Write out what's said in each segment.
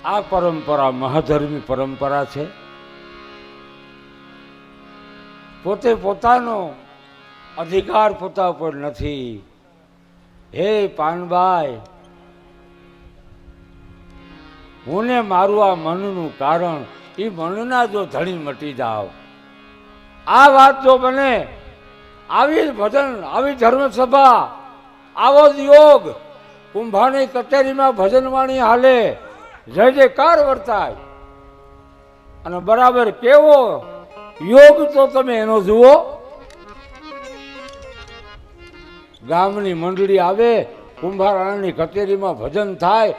આ પરંપરા મહાધર્મી પરંપરા છે. પોતે પોતાનો અધિકાર પોતા પર નથી. હે પાનબાઈ, હું ને મારું આ મનનું કારણ, એ મનના જો ધણી મટી જાવ. આ વાત જો બને, આવી ભજન, આવી ધર્મસભા, આવો જ યોગ કુંભાની કચેરીમાં ભજનવાણી હાલે, જય જયકાર વર્તાય. અને બરાબર કેવો યોગ તો તમે એનો જુઓ. ગામની મંડળી આવે, કુંભારાની કચેરીમાં ભજન થાય,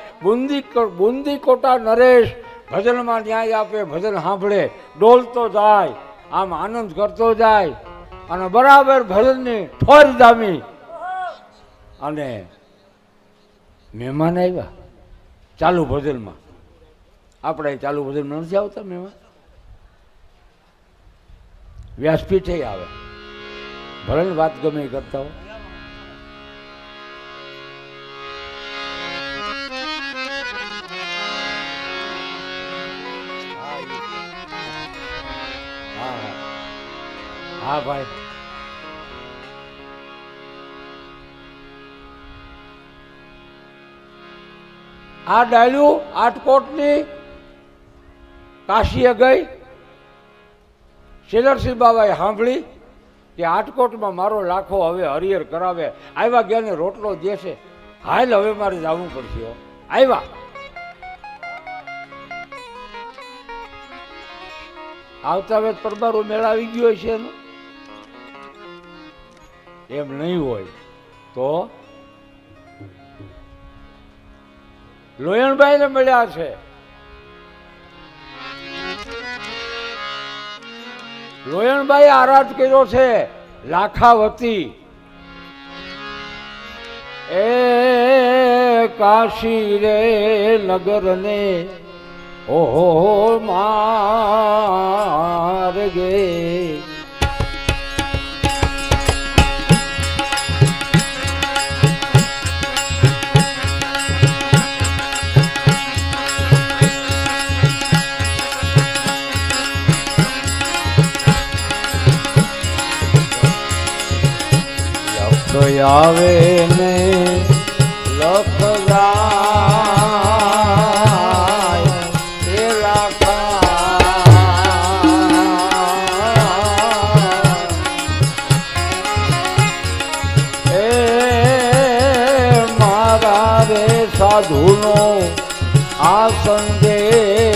બુંદી કોટા નરેશ ભજનમાં ન્યાય આપે, ભજન સાંભળે, ડોલતો જાય, આમ આનંદ કરતો જાય. અને બરાબર ભજનની ઠોર જામી અને મહેમાન આવ્યા ચાલુ ભજનમાં. આપણે ચાલુ ભજનમાં નથી આવતા મહેમાન, વ્યાસપીઠે આવે, ભલે વાત ગમે એ કરતા હો. હા ભાઈ, આ ડાળ્યું આટકોટની કાશીએ ગઈ. શેલરસિંહ બાબાએ સાંભળી કે આટકોટમાં મારો લાખો હવે હરિહર કરાવે. આવ્યા ગયા ને રોટલો જે છે, હાલ હવે મારે જવું પડશે. આવ્યા, આવતા વેત પરબારો મેળા આવી ગયો છે એનો. એમ નહીં હોય તો લોયણભાઈ ને મળ્યા છે. લોયણભાઈ આરાધ કર્યો છે લાખાવતી. એ કાશી રે નગર ને ઓહો માર્ગે, આવે ને લખ જાય એ લાખા. એ મારા રે સાધુનો આ સંદેશ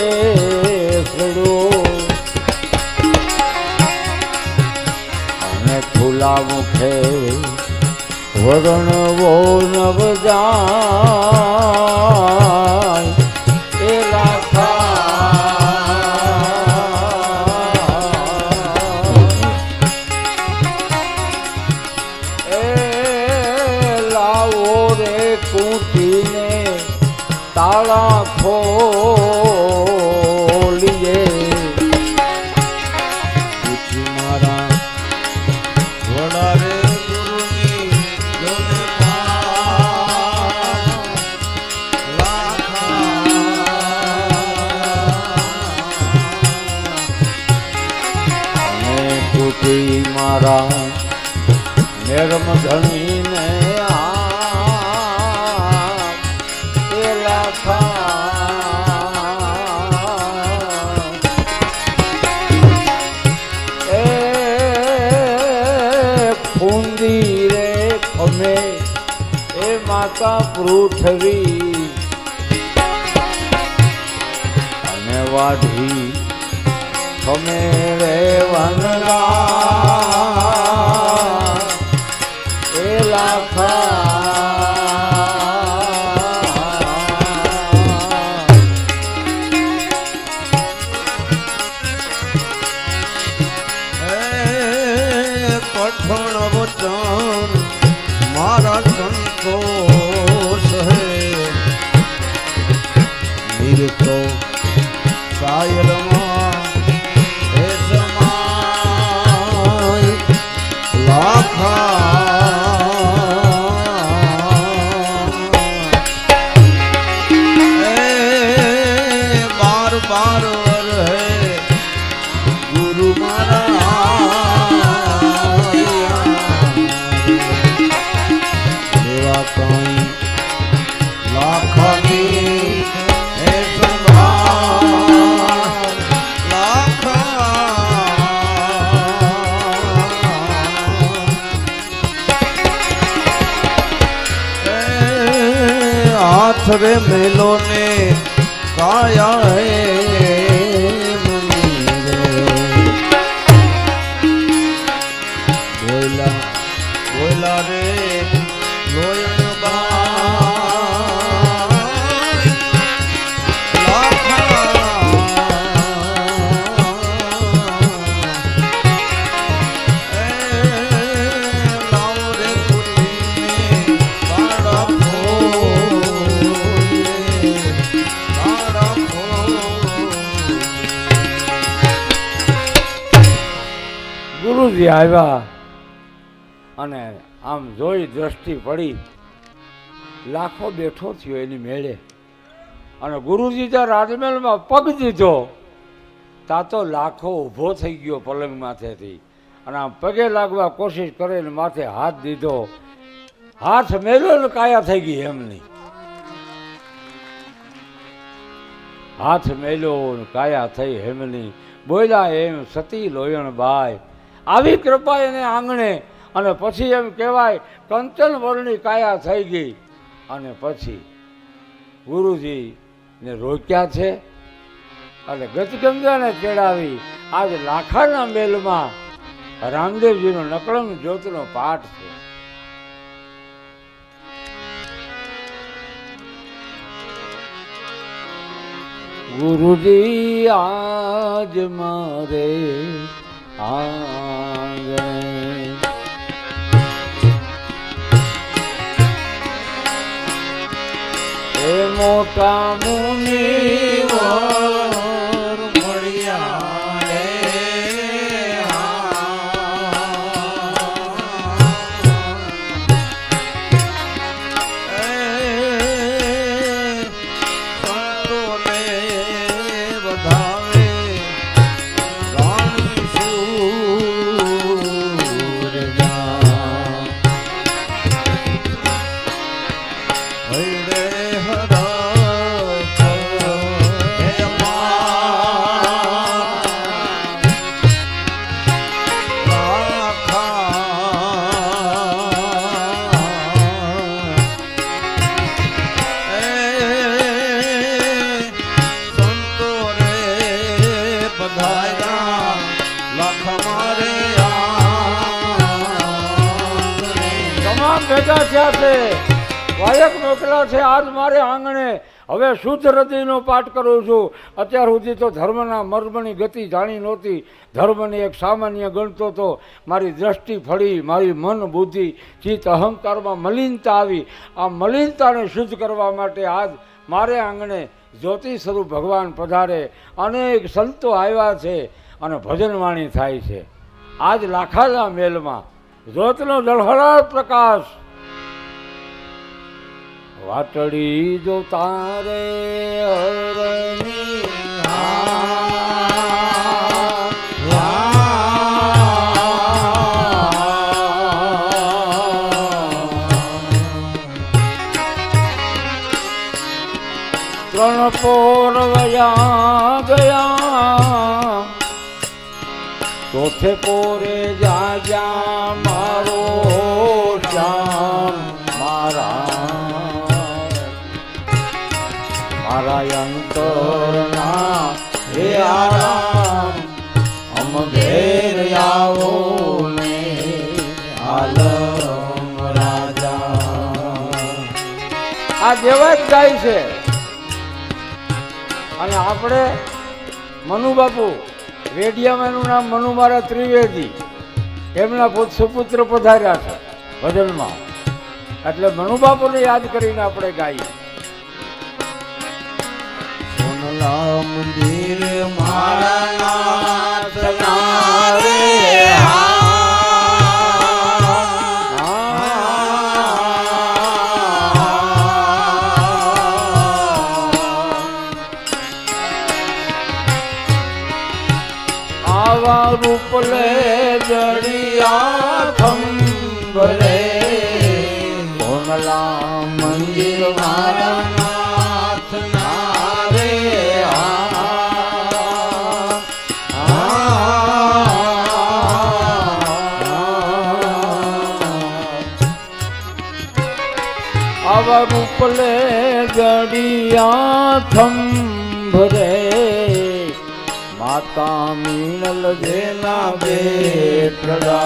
અને ખુલ્લા મુખે વરણવો નવ જાય એ લાખા. એ લાવો રે કૂટીને તાળા ખોલીએ, મારા વડા રે મારા મેરમ ધણીને એ લાખા. એ ફૂંદી રે ખમે એ માતા પૃથ્વી અને વાઢી ખમે રે વનરા એ લાખા. કઠણ વચન મારા સંતોષ હે, નિરતો સાયરમાં એ સમાય લાખા. बारवर है गुरु मारा सेवा कहीं लाखनी है संभाल लाखा हाथ रे मेलो ने काया है बोला बोला रे लोयन ગુરુજી આવ્યા અને આમ જોઈ દ્રષ્ટિ પડી લાખો બેઠો થયો એની મેળે અને ગુરુજી ત્યાં રાજમહેલમાં પગ દીધો તા તો લાખો ઊભો થઈ ગયો પલંગ માથેથી અને આમ પગે લાગવા કોશિશ કરે ને માથે હાથ દીધો હાથ મેલો ને કાયા થઈ ગઈ એમની હાથ મેલો ને કાયા થઈ હેમની બોલ્યા એમ સતી લોયણ બાઈ આવી કૃપા એને આંગણે અને પછી એમ કહેવાય કંચન વર્ણની કાયા થઈ ગઈ અને પછી ગુરુજી ને રોક્યા છે અને ગતગંગાને તેડાવી આજ લાખાના મેલમાં રામદેવજીનો નકળંગ જ્યોતનો પાઠ છે. ગુરુજી આજ મારે આંગણે એ મોટા મુનિવર મળ્યા રે સંતોને વધાવે રાણી સૂરજા હૈડે ભેગા થયા છે વાયક મોકલા છે આજ મારે આંગણે હવે શુદ્ધ હૃદયનો પાઠ કરું છું. અત્યાર સુધી તો ધર્મના મર્મની ગતિ જાણી નહોતી, ધર્મને એક સામાન્ય ગણતો તો મારી દ્રષ્ટિ ફળી, મારી મન બુદ્ધિ ચિત્ત અહંકારમાં મલિનતા આવી. આ મલિનતાને શુદ્ધ કરવા માટે આજ મારે આંગણે જ્યોતિ સ્વરૂપ ભગવાન પધારે, અનેક સંતો આવ્યા છે અને ભજનવાણી થાય છે. આજ લાખાના મેલમાં જ્યોતનો ઝળહળાટ પ્રકાશ વાટડી જો તારે હરની ત્રણ પોર વયા ગયા, ચોથે પોરે જા જા મારો શ્યામ મારા અંતરના હે આરામ, અમ ઘેર આવો ને આલમ રાજા. આ દેવા જ ગાય છે અને આપણે મનુબાપુ રેડિયામાં એનું નામ મનુ મારા ત્રિવેદી, એમના સુપુત્ર પધાર્યા છે ભજનમાં, એટલે મનુબાપુને યાદ કરીને આપણે ગાઈએ. સોનલા મંદિર મારા નાથના રે આવા રૂપ લે જડિયા થંભરે સોનલા મંદિર મારા નાથ ના રે આવા રૂપ લે જડિયા થંભરે માતા મીણલ જેના બેટડા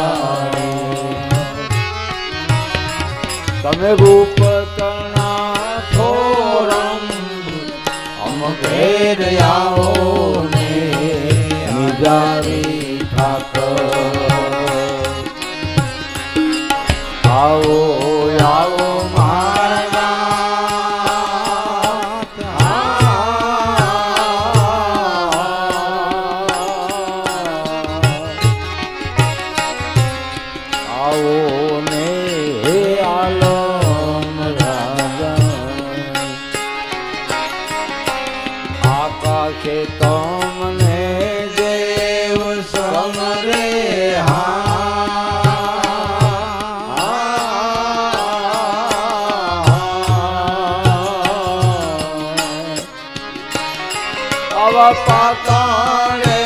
તમે રૂપ કણા થોરમ અમ ઘેર આવો ને નિજારી ઠાકર આવો આવો તમને દેવ સમરે આવા પાતાળે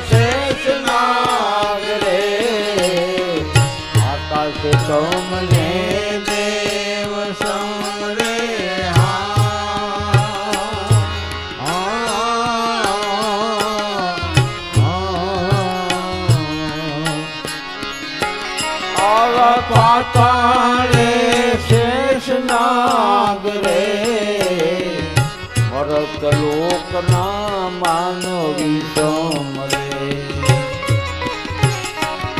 શેષ નાગ રે આકાશે તમને દેવ સમરે પાતાળે શેષ નાગ રે મરત લોકના માનવી સમરે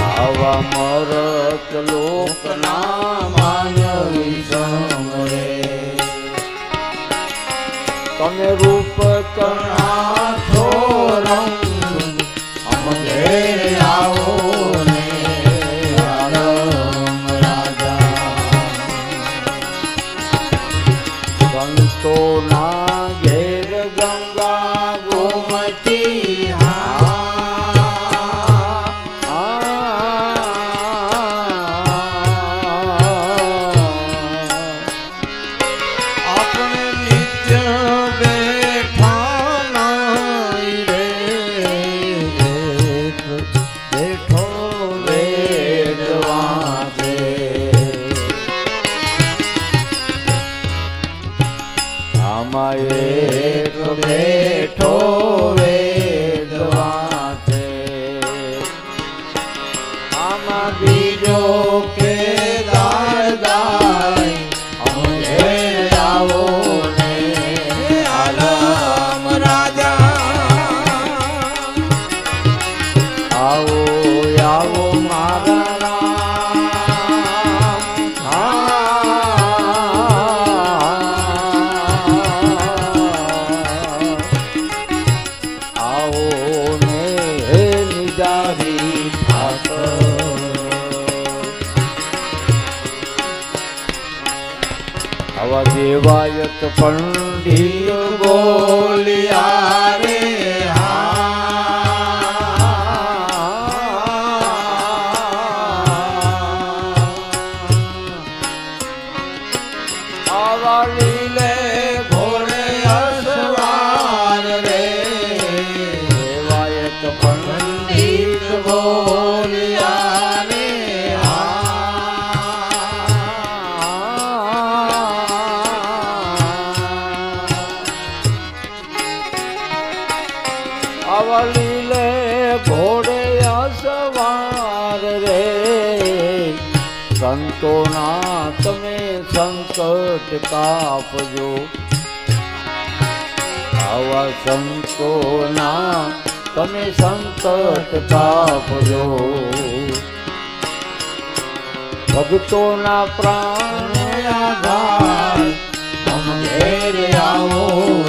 આવા મરત લોકના માનવી સમરે તમે રૂપ કણા છોરમ અમ ઘેર આવો સંતોના ઘેર ગંગા ગોમતી આપણે નિત્ય બેઠા નાઈ રે બેઠો વેદવા છે આમાં એક બેઠો વેદવા છે આમાં બીજો કે દાદાય અમે આવો ને આલમ રાજા આવો આવો મારા આવા દેવાયત પંડિત બોલિયા રે આવા લીલે ઘોડે અસવાર રે દેવાયત પંડિત બોલિયા રે લીલે ઘોડે અસવાર રે સંતોના તમે સંકટ કાપજો આવા સંતોના તમે સંકટ કાપજો ભક્તોના પ્રાણ આધાર તમે ઘેર આવો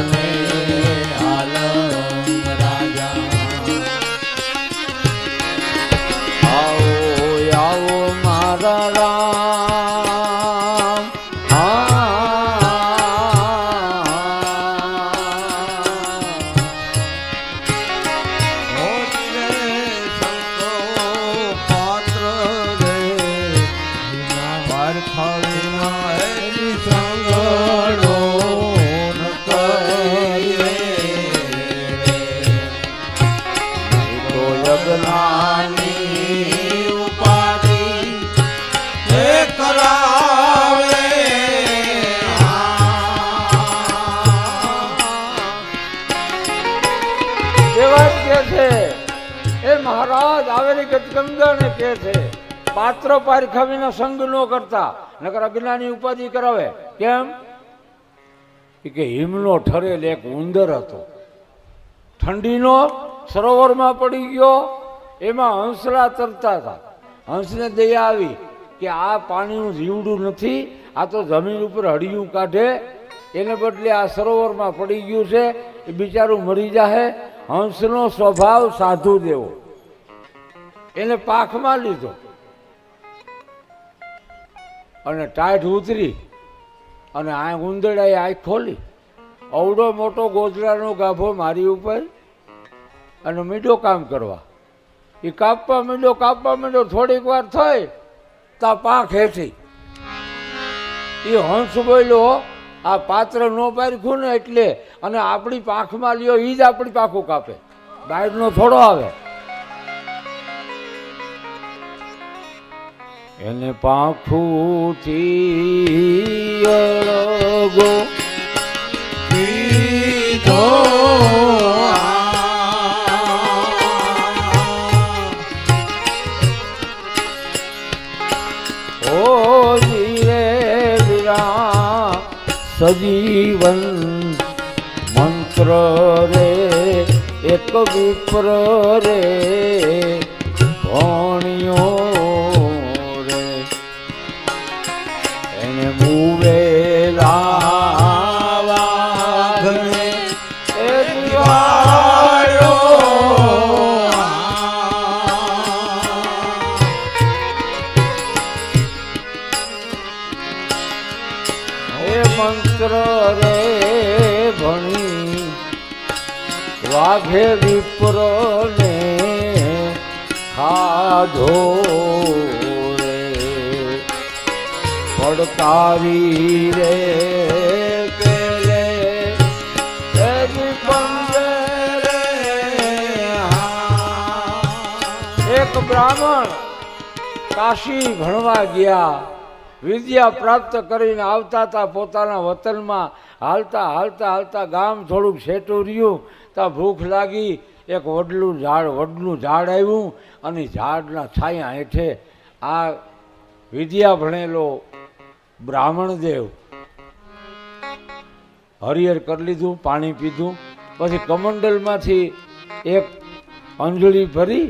ને રામ છે એ મહારાજ આવેલી ગજગંગાને કહે છે પાત્ર પારખા વિના સંગ ન કરતા, નકર અજ્ઞાની ઉપાધિ કરાવે. કેમ? કે હિમનો ઠરેલ એક ઉંદર હતો, ઠંડીનો સરોવરમાં પડી ગયો, એમાં હંસલા તરતા હતા. હંસને દયા આવી કે આ પાણીનું જીવડું નથી, આ તો જમીન ઉપર હળિયું કાઢે, એને બદલે આ સરોવરમાં પડી ગયું છે, એ બિચારું મરી જાહે. હંસનો સ્વભાવ સાધુ દેવો, એને પાખમાં લીધો અને ટાઢ ઉતરી અને આ ઉંદરડાએ આંખ ખોલી, અવડો મોટો ગોજરાનો ગાભો મારી ઉપર અને મીંડો કામ કરવા. એ કાપવા માંડ્યો થોડીક વાર થઈ તા પાંખ હેઠી. એ હંસ બોલ્યો આ પાત્ર ન પારખ્યું ને એટલે, અને આપણી પાંખમાં લ્યો એ જ આપણી પાંખું કાપે, બહારનો થોડો આવે. એને પાંખુથી અળગો કીધો ઓ જીરે વિરા સજીવન મંત્ર રે એક વિપ્ર રે ભણ્યો રે એને મુવેલા વાઘને એ દિવાળો એ મંત્ર રે ભણી વાઘે વિપ્ર ને ખાધો રે પડકારી રે પેલે એક બ્રાહ્મણ કાશી ભણવા ગયા, વિદ્યા પ્રાપ્ત કરીને આવતા હતા પોતાના વતનમાં. હાલતા હાલતા હાલતા ગામ થોડુંક છેટું રહ્યું, ત્યાં ભૂખ લાગી. એક વડનું ઝાડ આવ્યું અને ઝાડના છાયા હેઠે આ વિદ્યા ભણેલો બ્રાહ્મણદેવ હરિહર કરી લીધું, પાણી પીધું, પછી કમંડલમાંથી એક અંજળી ભરી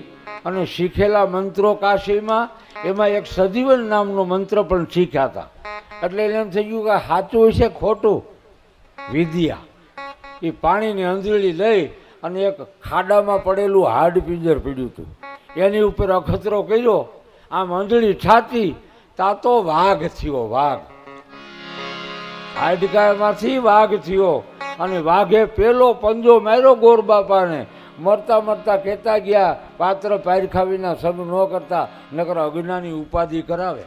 અને શીખેલા મંત્રો કાશીમાં, એમાં એક સજીવન નામનો મંત્ર પણ શીખ્યા હતા. એટલે એને એમ થઈ ગયું કે સાચું હશે ખોટું. વિદ્યા એ પાણીની અંજળી લઈ અને એક ખાડામાં પડેલું હાડ પિંજર પીડ્યું હતું, એની ઉપર અખતરો કર્યો, આમ અંજળી છાતી તા તો વાઘ થયો. વાઘ હાડકામાંથી વાઘ થયો અને વાઘે પેલો પંજો માર્યો ગોર બાપાને. મરતા મરતા કહેતા ગયા પાત્ર પારખા વિના સબ ન કરતા, નકર અજ્ઞાની ઉપાધિ કરાવે.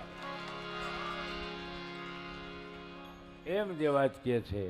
એમ દેવાજ કે છે.